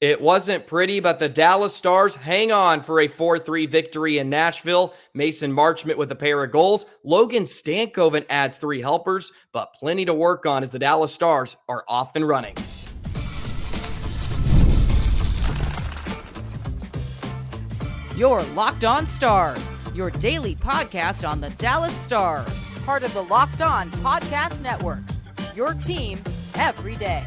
It wasn't pretty, but the Dallas Stars hang on for a 4-3 victory in Nashville. Mason Marchment with a pair of goals. Logan Stankoven adds 3 helpers, but plenty to work on as the Dallas Stars are off and running. You're Locked On Stars, your daily podcast on the Dallas Stars. Part of the Locked On Podcast Network, your team every day.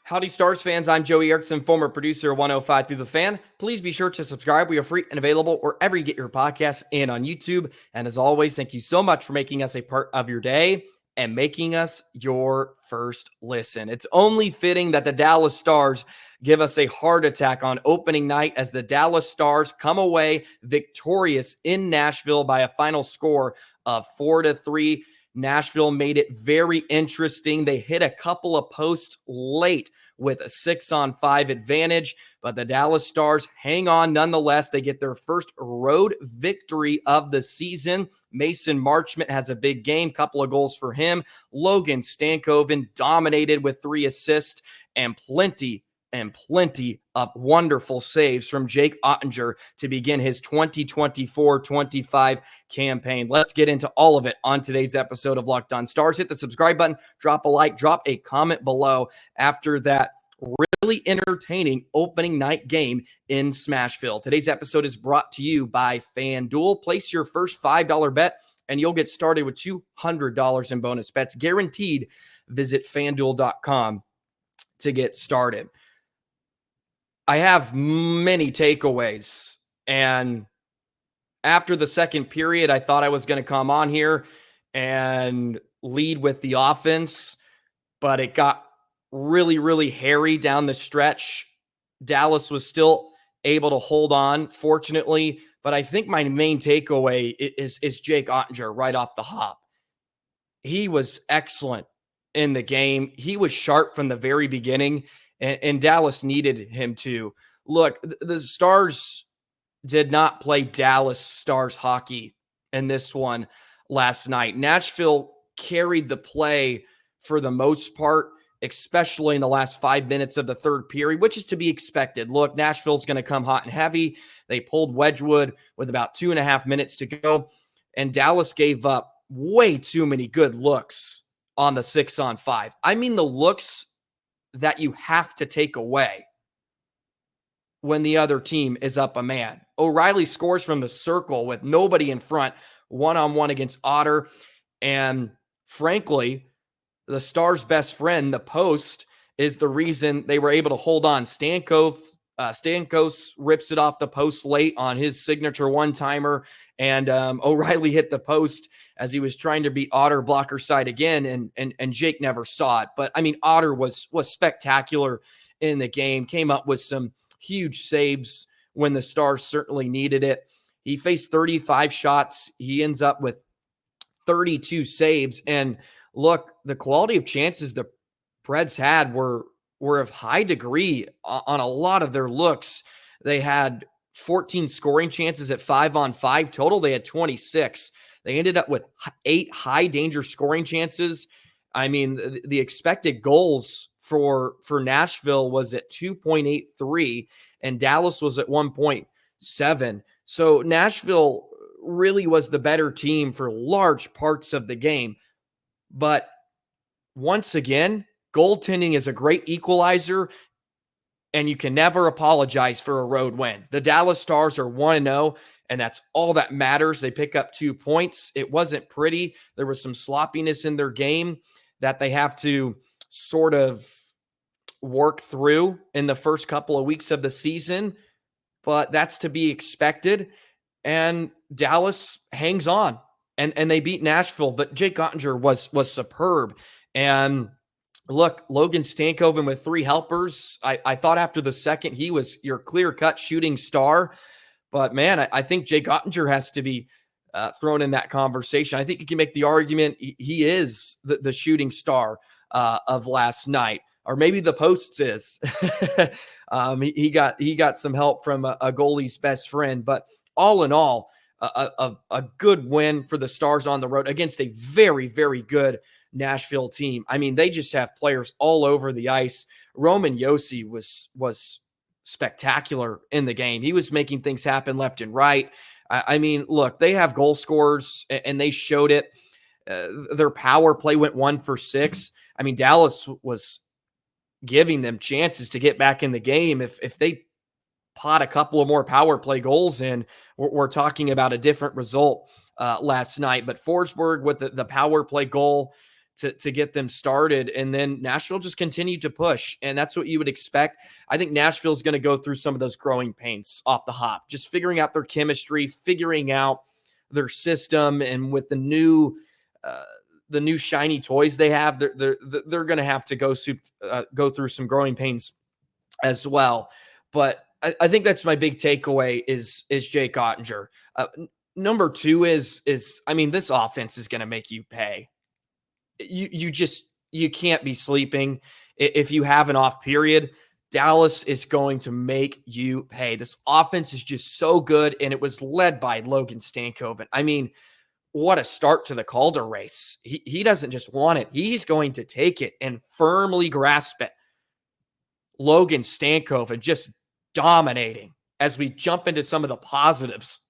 Howdy, Stars fans. I'm Joey Erickson, former producer of 105 Through the Fan. Please be sure to subscribe. We are free and available wherever you get your podcasts and on YouTube. And as always, thank you so much for making us a part of your day and making us your first listen. It's only fitting that the Dallas Stars give us a heart attack on opening night as the Dallas Stars come away victorious in Nashville by a final score of 4-3. Nashville made it very interesting. They hit a couple of posts late with a 6-on-5 advantage, but the Dallas Stars hang on nonetheless. They get their first road victory of the season. Mason Marchment has a big game, couple of goals for him. Logan Stankoven dominated with 3 assists and plenty of wonderful saves from Jake Oettinger to begin his 2024-25 campaign. Let's get into all of it on today's episode of Locked On Stars. Hit the subscribe button, drop a like, drop a comment below after that really entertaining opening night game in Smashville. Today's episode is brought to you by FanDuel. Place your first $5 bet and you'll get started with $200 in bonus bets guaranteed. Visit FanDuel.com to get started. I have many takeaways, and after the second period, I thought I was going to come on here and lead with the offense, but it got really, really hairy down the stretch. Dallas was still able to hold on, fortunately, but I think my main takeaway is Jake Oettinger right off the hop. He was excellent in the game. He was sharp from the very beginning. And Dallas needed him to. Look, the Stars did not play Dallas Stars hockey in this one last night. Nashville carried the play for the most part, especially in the last 5 minutes of the third period, which is to be expected. Look, Nashville's going to come hot and heavy. They pulled Wedgwood with about 2.5 minutes to go, and Dallas gave up way too many good looks on the 6-on-5. I mean, the looks that you have to take away when the other team is up a man. O'Reilly scores from the circle with nobody in front, one-on-one against Otter. And frankly, the Stars' best friend, the post, is the reason they were able to hold on. Stamkos rips it off the post late on his signature one-timer, and O'Reilly hit the post as he was trying to beat Otter blocker side again, and Jake never saw it. But, I mean, Otter was spectacular in the game, came up with some huge saves when the Stars certainly needed it. He faced 35 shots. He ends up with 32 saves. And, look, the quality of chances the Preds had were of high degree on a lot of their looks. They had 14 scoring chances at 5-on-5 total. They had 26. They ended up with 8 high danger scoring chances. I mean, the expected goals for Nashville was at 2.83 and Dallas was at 1.7. So Nashville really was the better team for large parts of the game. But once again, goaltending is a great equalizer, and you can never apologize for a road win. The Dallas Stars are 1-0, and that's all that matters. They pick up 2 points. It wasn't pretty. There was some sloppiness in their game that they have to sort of work through in the first couple of weeks of the season, but that's to be expected. And Dallas hangs on, and they beat Nashville, but Jake Oettinger was superb. And look, Logan Stankoven with 3 helpers. I thought after the second he was your clear-cut shooting star. But, man, I think Jake Oettinger has to be thrown in that conversation. I think you can make the argument he is the shooting star of last night. Or maybe the Posts is. He got some help from a goalie's best friend. But all in all, a good win for the Stars on the road against a very, very good Nashville team. I mean, they just have players all over the ice. Roman Josi was spectacular in the game. He was making things happen left and right. I mean, look, they have goal scorers, and they showed it. Their power play went 1 for 6. I mean, Dallas was giving them chances to get back in the game. If they pot a couple of more power play goals in, we're talking about a different result last night. But Forsberg with the power play goal to get them started, and then Nashville just continued to push, and that's what you would expect. I think Nashville's going to go through some of those growing pains off the hop, just figuring out their chemistry, figuring out their system, and with the new shiny toys they have, they're going to have to go through some growing pains as well. But I think that's my big takeaway is Jake Oettinger. Number 2 is I mean, this offense is going to make you pay. You can't be sleeping. If you have an off period, Dallas is going to make you pay. This offense is just so good, and it was led by Logan Stankoven. I mean, what a start to the Calder race. He doesn't just want it. He's going to take it and firmly grasp it. Logan Stankoven just dominating as we jump into some of the positives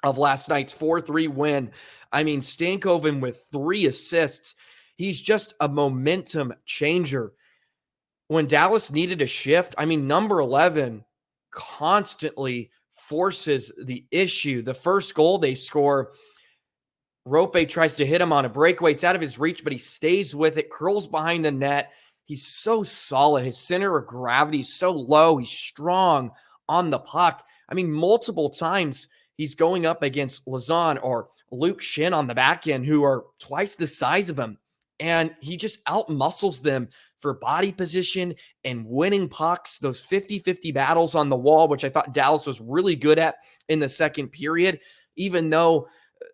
of last night's 4-3 win. I mean, Stankoven with 3 assists. He's just a momentum changer. When Dallas needed a shift, I mean, number 11 constantly forces the issue. The first goal they score, Roope tries to hit him on a breakaway. It's out of his reach, but he stays with it, curls behind the net. He's so solid. His center of gravity is so low. He's strong on the puck. I mean, multiple times he's going up against Lazan or Lyubushkin on the back end, who are twice the size of him. And he just out-muscles them for body position and winning pucks, those 50-50 battles on the wall, which I thought Dallas was really good at in the second period. Even though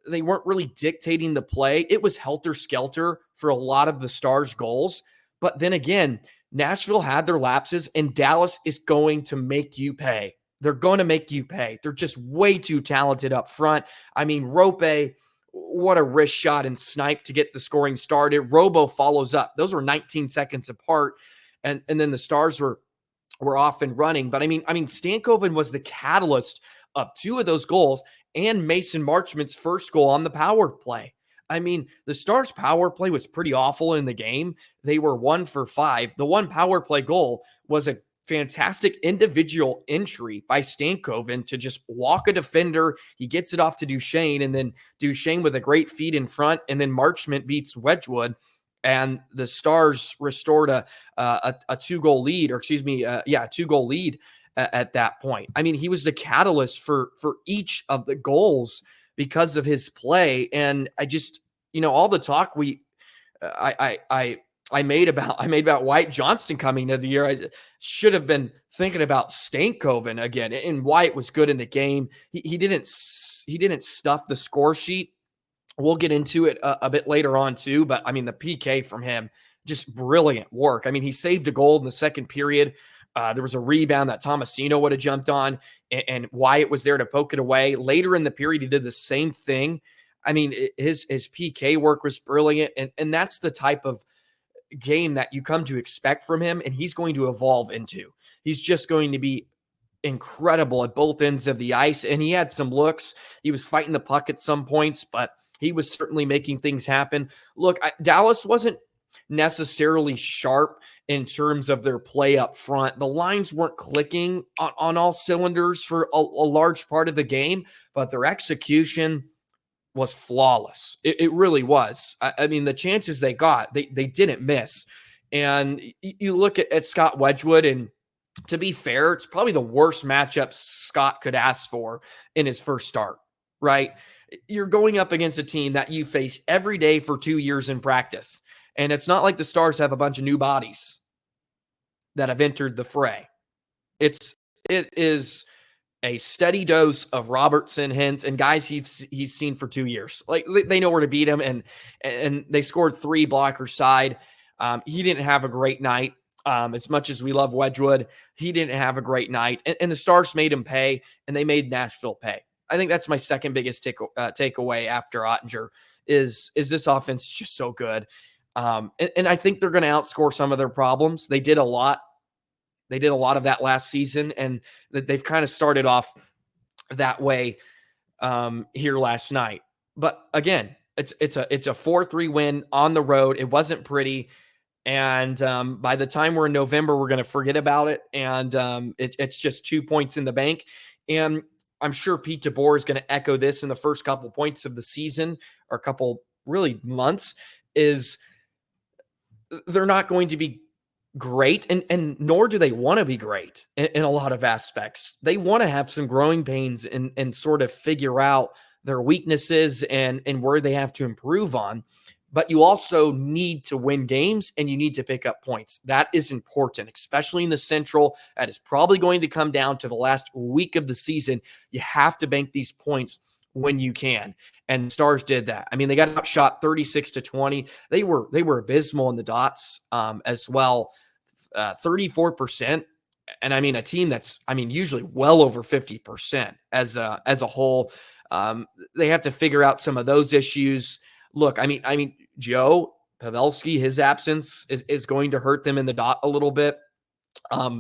they weren't really dictating the play, it was helter-skelter for a lot of the Stars' goals. But then again, Nashville had their lapses, and Dallas is going to make you pay. They're going to make you pay. They're just way too talented up front. I mean, Roope, what a wrist shot and snipe to get the scoring started. Robo follows up. Those were 19 seconds apart, and then the Stars were off and running. But I mean, Stankoven was the catalyst of 2 of those goals and Mason Marchment's first goal on the power play. I mean, the Stars' power play was pretty awful in the game. They were 1 for 5. The one power play goal was a fantastic individual entry by Stankoven to just walk a defender. He gets it off to Duchesne, and then Duchesne with a great feed in front, and then Marchment beats Wedgwood, and the Stars restored a 2-goal lead, a 2-goal lead at that point. I mean, he was the catalyst for each of the goals because of his play. And I just, all the talk I made about Wyatt Johnston coming into the year, I should have been thinking about Stankoven again. And Wyatt was good in the game. He didn't stuff the score sheet. We'll get into it a bit later on too. But I mean, the PK from him, just brilliant work. I mean, he saved a goal in the second period. There was a rebound that Tomasino would have jumped on, and Wyatt was there to poke it away. Later in the period, he did the same thing. I mean, his PK work was brilliant, and that's the type of game that you come to expect from him, and he's going to evolve into. He's just going to be incredible at both ends of the ice, and he had some looks. He was fighting the puck at some points, but he was certainly making things happen. Look, Dallas wasn't necessarily sharp in terms of their play up front. The lines weren't clicking on all cylinders for a large part of the game, but their execution was flawless. It really was. I mean, the chances they got, they didn't miss. And you look at Scott Wedgwood, and to be fair, it's probably the worst matchup Scott could ask for in his first start, right? You're going up against a team that you face every day for 2 years in practice. And it's not like the Stars have a bunch of new bodies that have entered the fray. It is a steady dose of Robertson, Hintz, and guys he's seen for 2 years. Like, they know where to beat him, and they scored 3 blocker side. He didn't have a great night. As much as we love Wedgwood, he didn't have a great night, and the Stars made him pay, and they made Nashville pay. I think that's my second biggest takeaway after Oettinger is this offense just so good. And I think they're going to outscore some of their problems. They did a lot They did a lot of that last season, and they've kind of started off that way here last night. But again, it's a 4-3 win on the road. It wasn't pretty. And by the time we're in November, we're going to forget about it. And it's just 2 points in the bank. And I'm sure Pete DeBoer is going to echo this in the first couple points of the season, or a couple really months, is they're not going to be great, and nor do they want to be great in a lot of aspects. They want to have some growing pains and sort of figure out their weaknesses and where they have to improve on. But you also need to win games, and you need to pick up points. That is important, especially in the Central. That is probably going to come down to the last week of the season. You have to bank these points when you can. And Stars did that. I mean, they got outshot 36-20. They were abysmal in the dots as well, 34%. And I mean, a team that's, usually well over 50% as a whole. They have to figure out some of those issues. Look, Joe Pavelski, his absence is going to hurt them in the dot a little bit.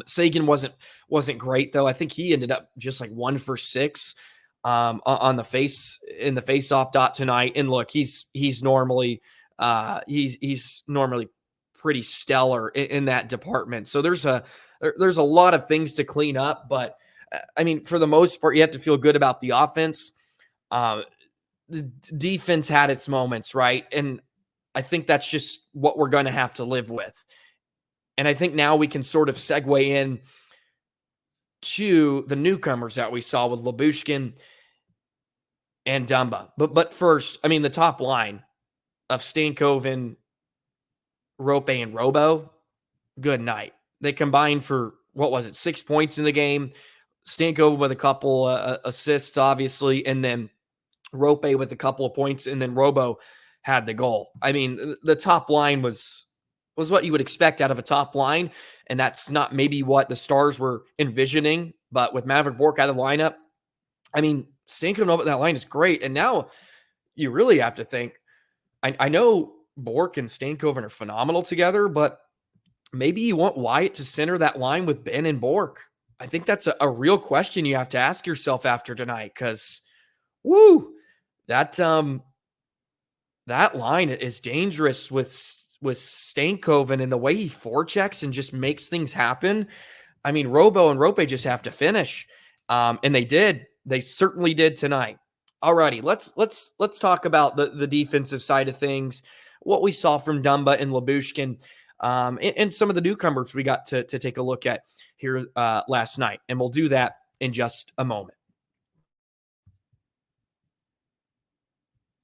Sagan wasn't great though. I think he ended up just like 1 for 6 on the face-off dot tonight. And look, he's normally he's normally pretty stellar in that department. So there's a lot of things to clean up, but for the most part, you have to feel good about the offense. The defense had its moments, right? And I think that's just what we're going to have to live with. And I think now we can sort of segue in to the newcomers that we saw with Lyubushkin and Dumba. But first, the top line of Stankoven, Roope, and Robo, good night. They combined for, 6 points in the game. Stankoven with a couple assists, obviously, and then Roope with a couple of points, and then Robo had the goal. The top line was what you would expect out of a top line, and that's not maybe what the Stars were envisioning, but with Maverick Bourque out of the lineup, Stankoven over that line is great, and now you really have to think, I know Bourque and Stankoven are phenomenal together, but maybe you want Wyatt to center that line with Ben and Bourque. I think that's a real question you have to ask yourself after tonight, because that line is dangerous with Stankoven and the way he forechecks and just makes things happen. Robo and Roope just have to finish, and they did. They certainly did tonight. Alrighty, let's talk about the defensive side of things. What we saw from Dumba and Lyubushkin, and some of the newcomers we got to take a look at here last night, and we'll do that in just a moment.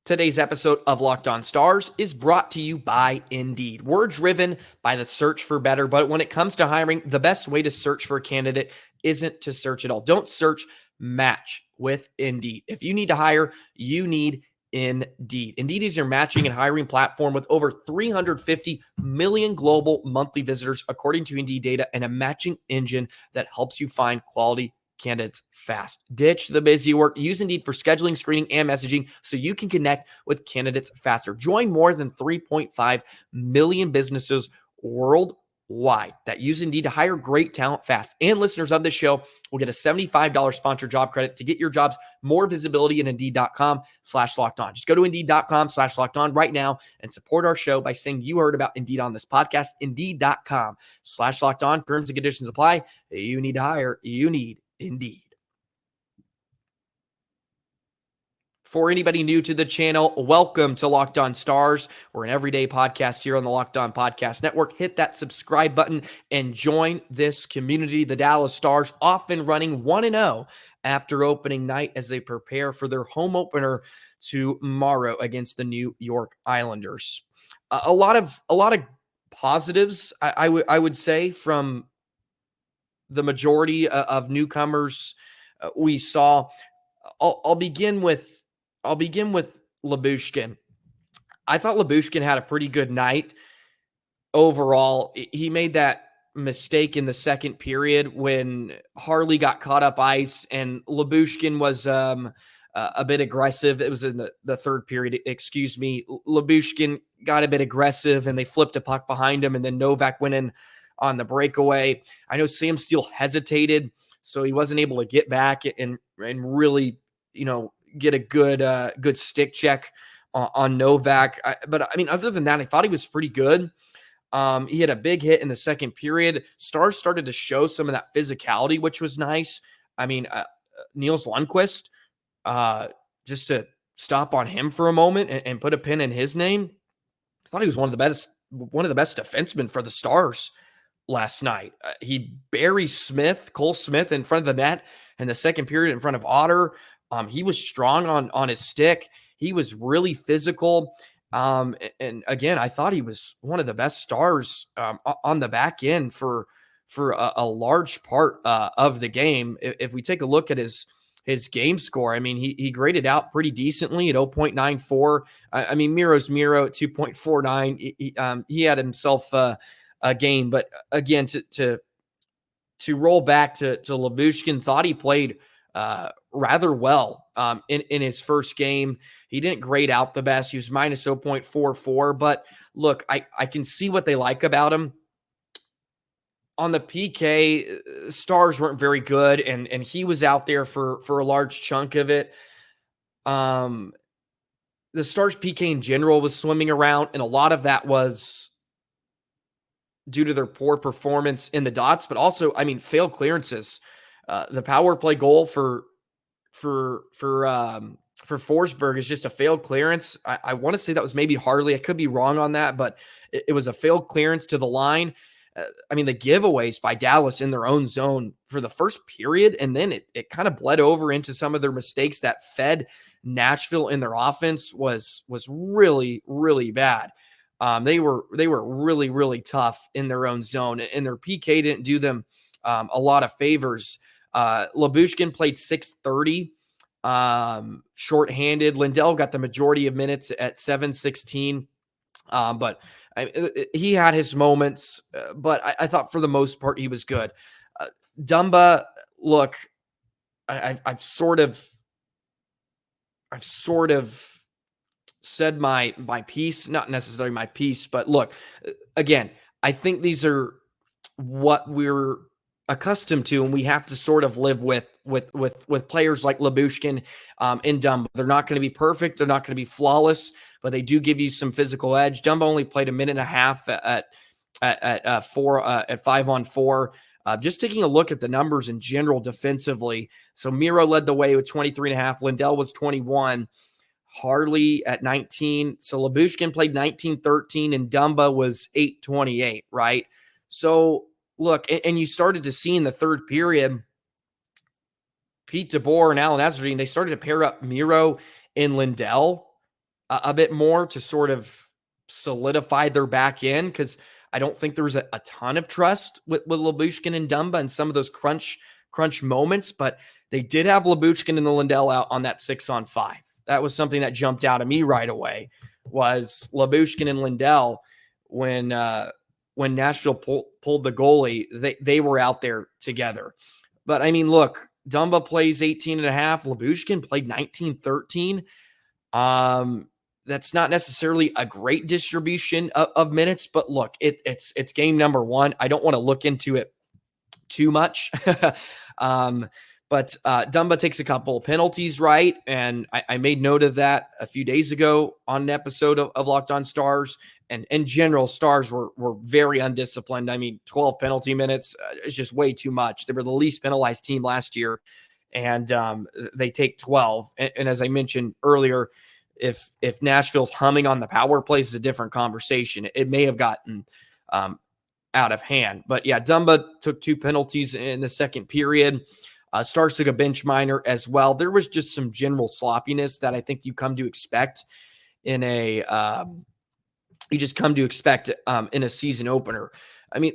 Today's episode of Locked On Stars is brought to you by Indeed. We're driven by the search for better, but when it comes to hiring, the best way to search for a candidate isn't to search at all. Don't search, match with Indeed. If you need to hire, you need Indeed. Indeed is your matching and hiring platform with over 350 million global monthly visitors, according to Indeed data, and a matching engine that helps you find quality candidates fast. Ditch the busy work. Use Indeed for scheduling, screening, and messaging so you can connect with candidates faster. Join more than 3.5 million businesses worldwide that use Indeed to hire great talent fast. And listeners of this show will get a $75 sponsored job credit to get your jobs more visibility at Indeed.com/locked-on. Just go to Indeed.com/locked-on right now and support our show by saying you heard about Indeed on this podcast. Indeed.com/locked-on. Terms and conditions apply. You need to hire. You need Indeed. For anybody new to the channel, welcome to Locked On Stars. We're an everyday podcast here on the Locked On Podcast Network. Hit that subscribe button and join this community. The Dallas Stars off and running 1-0 after opening night as they prepare for their home opener tomorrow against the New York Islanders. A lot of positives, I would say, from the majority of newcomers we saw. I'll begin with Lyubushkin. I thought Lyubushkin had a pretty good night overall. He made that mistake in the second period when Harley got caught up ice, and Lyubushkin was a bit aggressive. It was in the third period, excuse me. Lyubushkin got a bit aggressive, and they flipped a puck behind him, and then Novak went in on the breakaway. I know Sam Steele hesitated, so he wasn't able to get back and really, get a good stick check on Novak. But I mean, other than that, I thought he was pretty good. He had a big hit in the second period. Stars started to show some of that physicality, which was nice. I mean, Nils Lundkvist, just to stop on him for a moment and put a pin in his name. I thought he was one of the best defensemen for the Stars last night. He buries Cole Smith in front of the net in the second period in front of Otter. He was strong on his stick. He was really physical. And again, I thought he was one of the best Stars on the back end for a large part of the game. If we take a look at his game score, I mean, he graded out pretty decently at 0.94. I mean, Miro's Miro at 2.49. He had himself a game, but again, to roll back to Lyubushkin, thought he played rather well in his first game. He didn't grade out the best. He was minus 0.44, but look, I can see what they like about him. On the PK, Stars weren't very good, and he was out there for a large chunk of it. The Stars PK in general was swimming around, and a lot of that was due to their poor performance in the dots, but also, I mean, failed clearances. The power play goal for Forsberg is just a failed clearance. I want to say that was maybe Harley. I could be wrong on that, but it was a failed clearance to the line. I mean, the giveaways by Dallas in their own zone for the first period, and then it kind of bled over into some of their mistakes that fed Nashville in their offense was really, really bad. They were really, really tough in their own zone, and their PK didn't do them a lot of favors. Lyubushkin played 6:30, shorthanded. Lindell got the majority of minutes at 7:16, but he had his moments, but I thought for the most part he was good. Dumba, look, I've sort of said my piece, not necessarily my piece, but look, again, I think these are what we're accustomed to, and we have to sort of live with players like Lyubushkin and Dumba. They're not going to be perfect. They're not going to be flawless, but they do give you some physical edge. Dumba only played a minute and a half at 5-on-4. Just taking a look at the numbers in general defensively. So Miro led the way with 23.5. Lindell was 21. Harley at 19. So Lyubushkin played 19-13 and Dumba was 8-28, right? So look, and you started to see in the third period, Pete DeBoer and Alan Azardine, they started to pair up Miro and Lindell a bit more to sort of solidify their back end, because I don't think there was a ton of trust with Lyubushkin and Dumba and some of those crunch moments, but they did have Lyubushkin and the Lindell out on that 6-on-5. That was something that jumped out at me right away, was Lyubushkin and Lindell when Nashville pulled the goalie, they were out there together. But I mean, look, Dumba plays 18.5. Lyubushkin played 19-13. That's not necessarily a great distribution of minutes, but look, it's game number one. I don't want to look into it too much. But Dumba takes a couple of penalties, right? And I made note of that a few days ago on an episode of Locked On Stars. And in general, Stars were very undisciplined. I mean, 12 penalty minutes is just way too much. They were the least penalized team last year, and they take 12. And as I mentioned earlier, if Nashville's humming on the power plays, is a different conversation. It may have gotten out of hand. But yeah, Dumba took 2 penalties in the second period. Stars took a bench minor as well. There was just some general sloppiness that I think you come to expect in a in a season opener. I mean,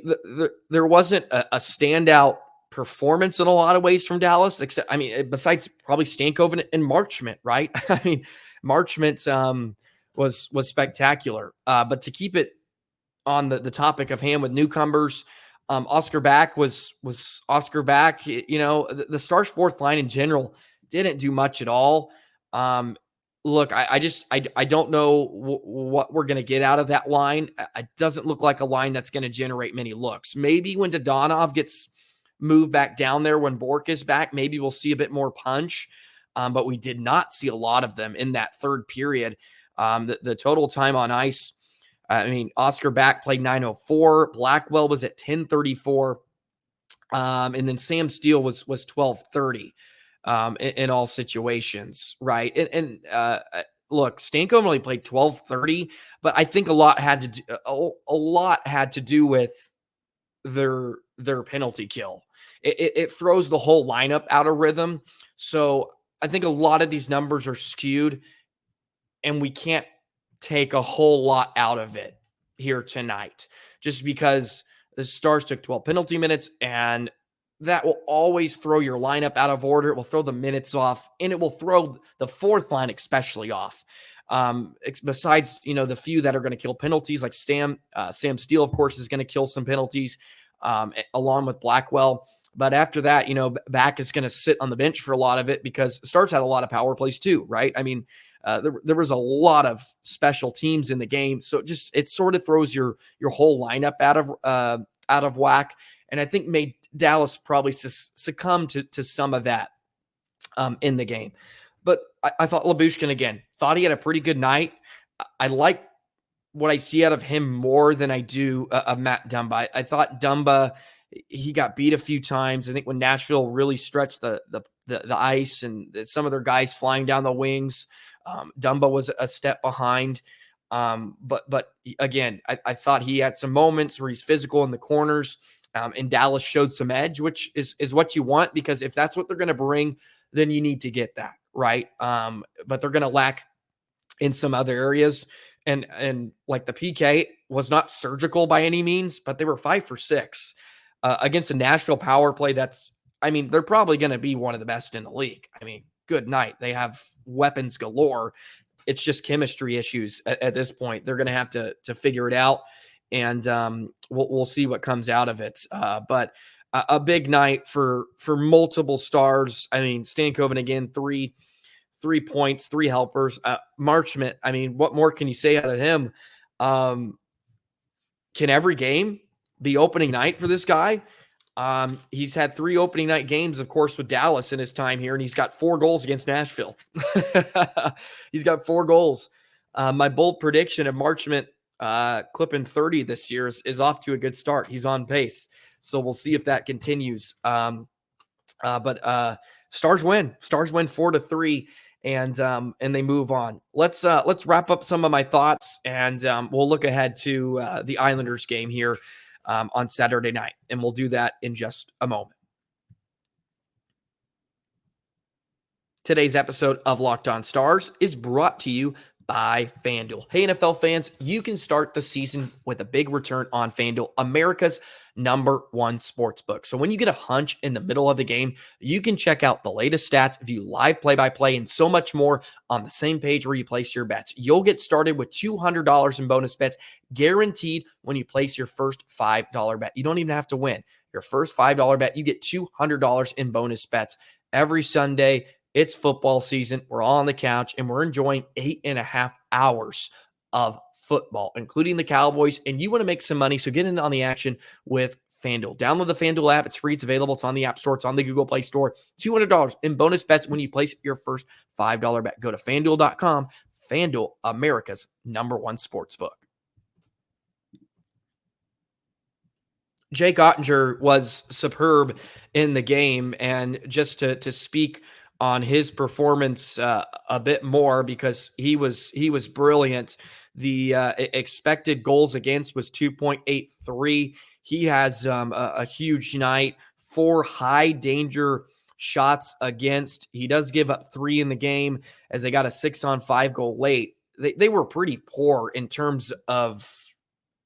there wasn't a standout performance in a lot of ways from Dallas, except, I mean, besides probably Stankoven and Marchment, right? I mean, Marchment was spectacular. But to keep it on the topic of hand with newcomers, Oscar Back was Oscar Back. You know, the Stars' fourth line in general didn't do much at all. look, I don't know what we're going to get out of that line. It doesn't look like a line that's going to generate many looks. Maybe when Dodonov gets moved back down there, when Bork is back, maybe we'll see a bit more punch. But we did not see a lot of them in that third period. The total time on ice, I mean, Oscar Back played 9:04. Blackwell was at 10:34. And then Sam Steele was 12:30 in all situations, right? And look, Stankoven only played 12:30, but I think a lot had to do with their penalty kill. It throws the whole lineup out of rhythm. So I think a lot of these numbers are skewed, and we can't take a whole lot out of it here tonight, just because the Stars took 12 penalty minutes, and that will always throw your lineup out of order. It will throw the minutes off, and it will throw the fourth line especially off. Besides, the few that are going to kill penalties, like Sam Steele, of course, is going to kill some penalties along with Blackwell. But after that, Back is going to sit on the bench for a lot of it, because Stars had a lot of power plays too, right? I mean, there was a lot of special teams in the game, so it sort of throws your whole lineup out of whack, and I think made Dallas probably succumb to some of that in the game. But I thought Lyubushkin, again, thought he had a pretty good night. I like what I see out of him more than I do of Matt Dumba. I thought Dumba, he got beat a few times. I think when Nashville really stretched the ice and some of their guys flying down the wings, Dumba was a step behind. But again, I thought he had some moments where he's physical in the corners, and Dallas showed some edge, which is what you want, because if that's what they're going to bring, then you need to get that, right? But they're going to lack in some other areas. And like the PK was not surgical by any means, but they were 5 for 6 against a Nashville power play. They're probably going to be one of the best in the league. I mean, good night. They have weapons galore. It's just chemistry issues at this point. They're going to have to figure it out, and we'll see what comes out of it. But a big night for multiple Stars. I mean, Stankoven again, three points, 3 helpers. Marchment, I mean, what more can you say out of him? Can every game be opening night for this guy? He's had 3 opening night games, of course, with Dallas in his time here, and he's got 4 goals against Nashville. He's got 4 goals. My bold prediction of Marchment clipping 30 this year is off to a good start. He's on pace, so we'll see if that continues. But Stars win 4-3, and they move on. Let's wrap up some of my thoughts, and we'll look ahead to the Islanders game here on Saturday night, and we'll do that in just a moment. Today's episode of Locked On Stars is brought to you by FanDuel. Hey, NFL fans, you can start the season with a big return on FanDuel, America's #1 sportsbook. So when you get a hunch in the middle of the game, you can check out the latest stats, view live play-by-play, and so much more on the same page where you place your bets. You'll get started with $200 in bonus bets guaranteed when you place your first $5 bet. You don't even have to win. Your first $5 bet, you get $200 in bonus bets every Sunday. It's football season. We're all on the couch, and we're enjoying 8.5 hours of football, including the Cowboys, and you want to make some money, so get in on the action with FanDuel. Download the FanDuel app. It's free. It's available. It's on the App Store. It's on the Google Play Store. $200 in bonus bets when you place your first $5 bet. Go to FanDuel.com. FanDuel, America's #1 sportsbook. Jake Oettinger was superb in the game, and just to speak on his performance a bit more, because he was brilliant. The expected goals against was 2.83. He has a huge night. 4 high danger shots against. He does give up 3 in the game, as they got a 6-on-5 goal late. They were pretty poor in terms of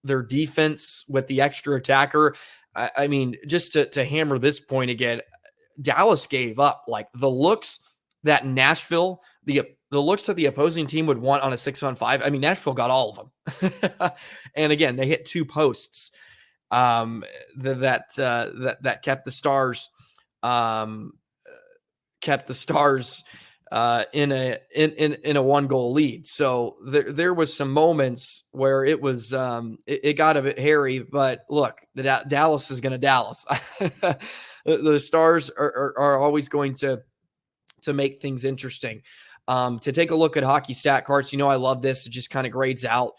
their defense with the extra attacker. I mean, just to hammer this point again, Dallas gave up like the looks that Nashville, the looks that the opposing team would want on a 6-on-5. I mean, Nashville got all of them. And again, they hit 2 posts that kept the Stars in a 1-goal lead. So there was some moments where it was it got a bit hairy. But look, Dallas is going to Dallas. The Stars are always going to make things interesting. To take a look at hockey stat cards, I love this. It just kind of grades out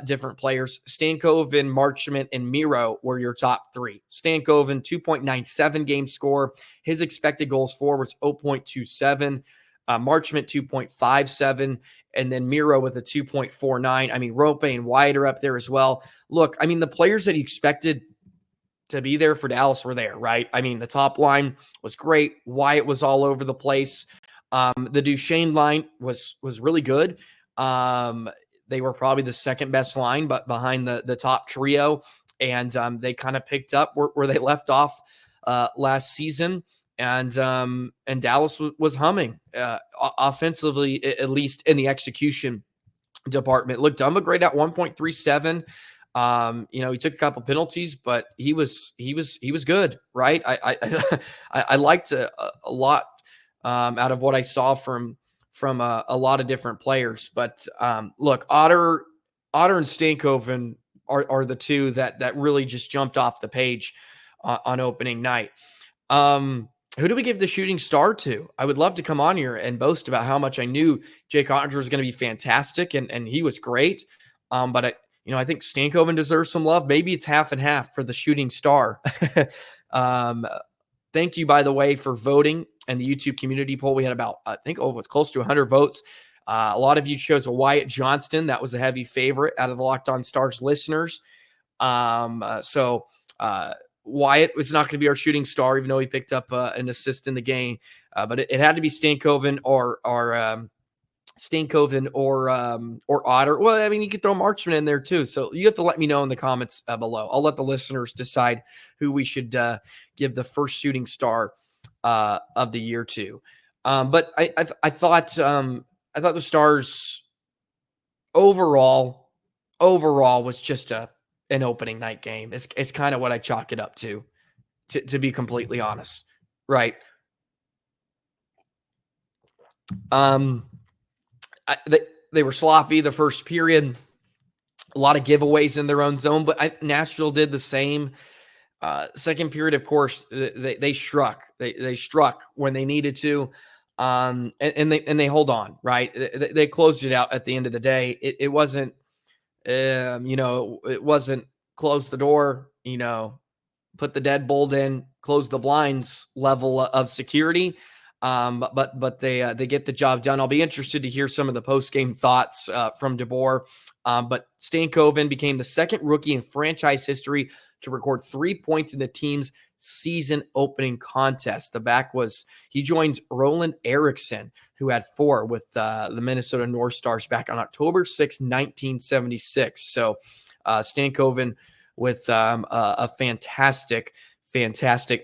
different players. Stankoven, Marchment, and Miro were your top three. Stankoven, 2.97 game score. His expected goals for was 0.27. Marchment, 2.57. And then Miro with a 2.49. I mean, Roope and Wyatt are up there as well. Look, I mean, the players that you expected to be there for Dallas were there, right? I mean, the top line was great. Wyatt was all over the place. The Duchesne line was really good. They were probably the second best line, but behind the top trio. And they kind of picked up where they left off last season. And Dallas was humming offensively, at least in the execution department. Look, Dumba grade at 1.37. He took a couple penalties, but he was good, right? I liked a lot out of what I saw from a lot of different players. But look, Otter and Stankoven are the two that really just jumped off the page on opening night. Who do we give the shooting star to? I would love to come on here and boast about how much I knew Jake Oettinger was going to be fantastic, and he was great. But I think Stankoven deserves some love. Maybe it's half and half for the shooting star. Thank you, by the way, for voting in the YouTube community poll. We had about, I think, it's close to 100 votes. A lot of you chose a Wyatt Johnston. That was a heavy favorite out of the Locked On Stars listeners. So Wyatt was not going to be our shooting star, even though he picked up an assist in the game. But it had to be Stankoven or Otter. Well, I mean, you could throw Marchment in there too. So you have to let me know in the comments below. I'll let the listeners decide who we should give the first shooting star of the year to. But I thought the Stars overall was just an opening night game. It's kind of what I chalk it up to be completely honest, right? They were sloppy the first period, a lot of giveaways in their own zone, but Nashville did the same. Second period, of course, they struck. They struck when they needed to, and they hold on, right? They closed it out at the end of the day. It wasn't, it wasn't close the door, put the deadbolt in, close the blinds level of security. But they get the job done. I'll be interested to hear some of the post-game thoughts from DeBoer. But Stankoven became the second rookie in franchise history to record 3 points in the team's season opening contest. He joins Roland Eriksson, who had 4 with the Minnesota North Stars back on October 6, 1976. So Stankoven with a fantastic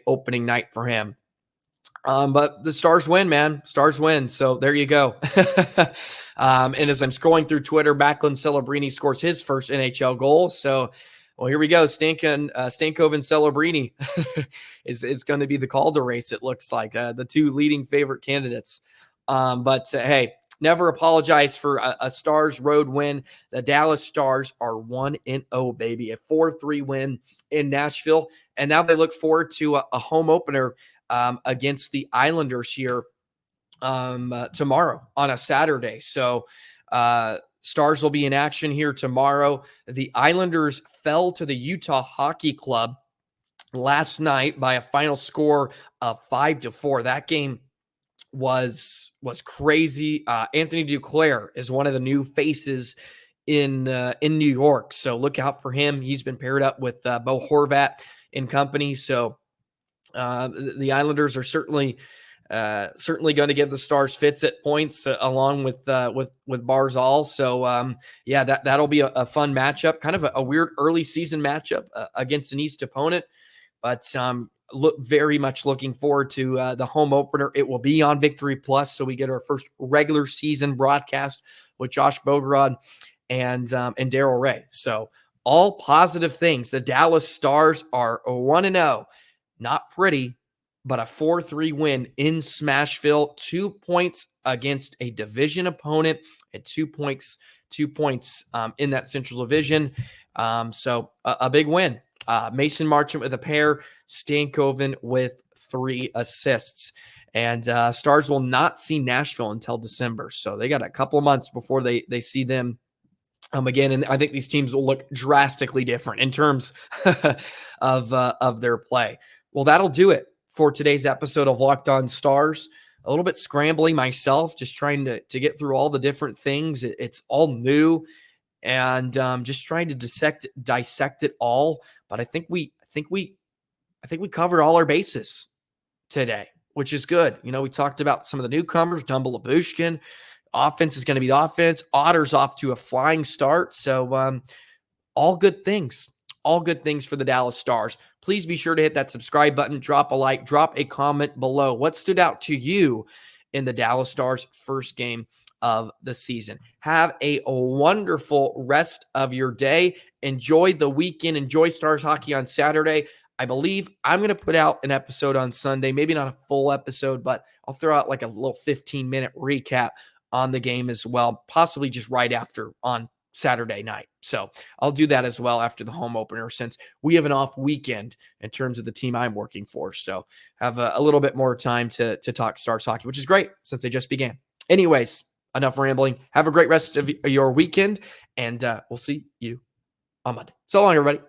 opening night for him. But the Stars win, man. Stars win. So there you go. And as I'm scrolling through Twitter, Macklin Celebrini scores his first NHL goal. So, well, here we go. Stankoven Celebrini is going to be the Calder race, it looks like. The two leading favorite candidates. But hey, never apologize for a Stars road win. The Dallas Stars are 1-0, baby. A 4-3 win in Nashville. And now they look forward to a home opener against the Islanders here tomorrow on a Saturday. So Stars will be in action here tomorrow. The Islanders fell to the Utah Hockey Club last night by a final score of 5-4. That game was crazy. Anthony Duclair is one of the new faces in New York, so look out for him. He's been paired up with Bo Horvat and company. So the Islanders are certainly going to give the Stars fits at points along with Barzal. So that'll be a fun matchup, kind of a weird early season matchup against an East opponent, but very much looking forward to the home opener. It will be on Victory Plus, so we get our first regular season broadcast with Josh Bogrod and Daryl Ray. So all positive things. The Dallas Stars are 1-0. Not pretty, but a 4-3 win in Smashville, 2 points against a division opponent, and 2 points in that Central Division. So a big win. Mason Marchment with a pair, Stankoven with 3 assists. And Stars will not see Nashville until December. So they got a couple of months before they see them again. And I think these teams will look drastically different in terms of their play. Well, that'll do it for today's episode of Locked On Stars. A little bit scrambling myself, just trying to get through all the different things. It's all new, and just trying to dissect it all. But I think we covered all our bases today, which is good. You know, we talked about some of the newcomers, Dumba, Lyubushkin. Offense is going to be the offense. Otter's off to a flying start. So all good things. All good things for the Dallas Stars. Please be sure to hit that subscribe button, drop a like, drop a comment below. What stood out to you in the Dallas Stars' first game of the season? Have a wonderful rest of your day. Enjoy the weekend. Enjoy Stars hockey on Saturday. I believe I'm going to put out an episode on Sunday, maybe not a full episode, but I'll throw out like a little 15-minute recap on the game as well, possibly just right after on Saturday night. So I'll do that as well after the home opener, since we have an off weekend in terms of the team I'm working for. So have a little bit more time to talk Stars hockey, which is great since they just began. Anyways, enough rambling. Have a great rest of your weekend, and we'll see you on Monday. So long, everybody.